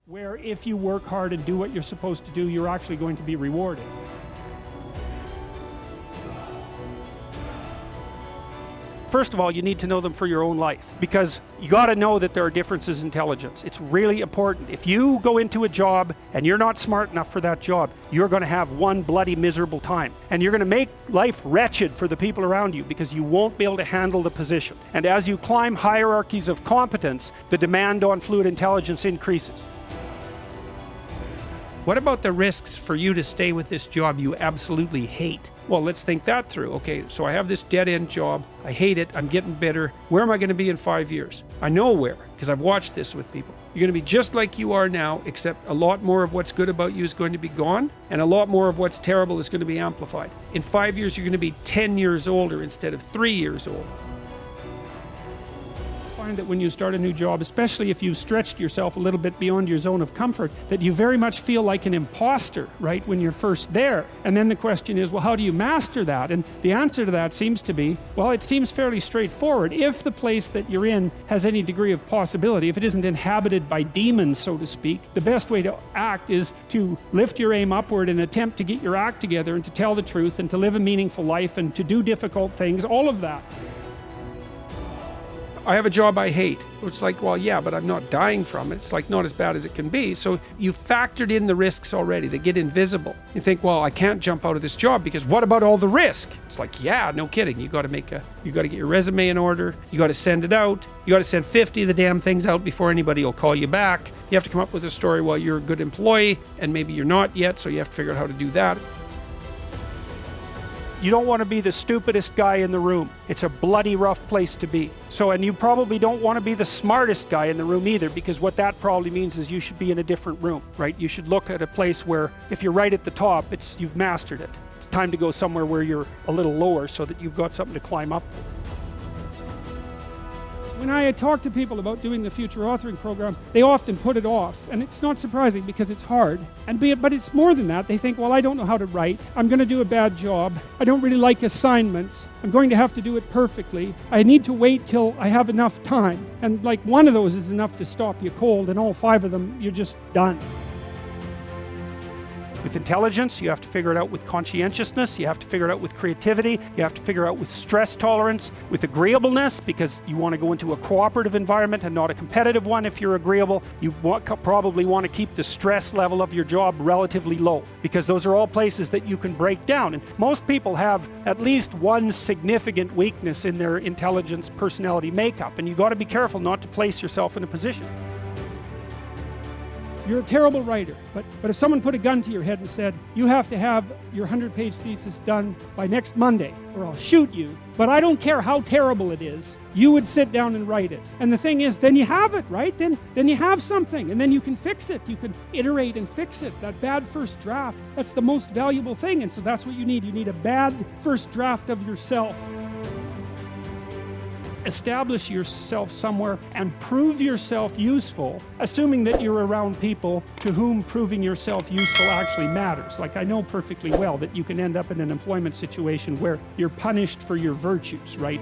where if you work hard and do what you're supposed to do, you're actually going to be rewarded. First of all, you need to know them for your own life, because you got to know that there are differences in intelligence. It's really important. If you go into a job and you're not smart enough for that job, you're going to have one bloody miserable time, and you're going to make life wretched for the people around you because you won't be able to handle the position. And as you climb hierarchies of competence, the demand on fluid intelligence increases. What about the risks for you to stay with this job you absolutely hate? Well, let's think that through. Okay, so I have this dead-end job. I hate it. I'm getting bitter. Where am I going to be in 5 years? I know where, because I've watched this with people. You're going to be just like you are now, except a lot more of what's good about you is going to be gone, and a lot more of what's terrible is going to be amplified. In 5 years, you're going to be 10 years older instead of 3 years old. Find that when you start a new job, especially if you've stretched yourself a little bit beyond your zone of comfort, that you very much feel like an imposter, right, when you're first there. And then the question is, well, how do you master that? And the answer to that seems to be, well, it seems fairly straightforward. If the place that you're in has any degree of possibility, if it isn't inhabited by demons, so to speak, the best way to act is to lift your aim upward and attempt to get your act together and to tell the truth and to live a meaningful life and to do difficult things, all of that. I have a job I hate. It's like, well, yeah, but I'm not dying from it. It's like not as bad as it can be. So you factored in the risks already. They get invisible. You think, well, I can't jump out of this job because what about all the risk? It's like, yeah, no kidding. You got to get your resume in order. You got to send it out. You got to send 50 of the damn things out before anybody will call you back. You have to come up with a story while you're a good employee, and maybe you're not yet, so you have to figure out how to do that. You don't want to be the stupidest guy in the room. It's a bloody rough place to be. And you probably don't want to be the smartest guy in the room either, because what that probably means is you should be in a different room, right? You should look at a place where if you're right at the top, you've mastered it. It's time to go somewhere where you're a little lower so that you've got something to climb up for. When I talk to people about doing the future authoring program, they often put it off, and it's not surprising because it's hard. But it's more than that. They think, well, I don't know how to write. I'm going to do a bad job. I don't really like assignments. I'm going to have to do it perfectly. I need to wait till I have enough time. And like one of those is enough to stop you cold, and all 5 of them, you're just done. With intelligence, you have to figure it out with conscientiousness, you have to figure it out with creativity, you have to figure it out with stress tolerance, with agreeableness, because you want to go into a cooperative environment and not a competitive one if you're agreeable. You probably want to keep the stress level of your job relatively low, because those are all places that you can break down. And most people have at least one significant weakness in their intelligence personality makeup, and you got to be careful not to place yourself in a position. You're a terrible writer, but if someone put a gun to your head and said, you have to have your 100-page thesis done by next Monday, or I'll shoot you, but I don't care how terrible it is, you would sit down and write it. And the thing is, then you have it, right? Then you have something, and then you can fix it. You can iterate and fix it. That bad first draft, that's the most valuable thing, and so that's what you need. You need a bad first draft of yourself. Establish yourself somewhere and prove yourself useful, assuming that you're around people to whom proving yourself useful actually matters. Like, I know perfectly well that you can end up in an employment situation where you're punished for your virtues, right?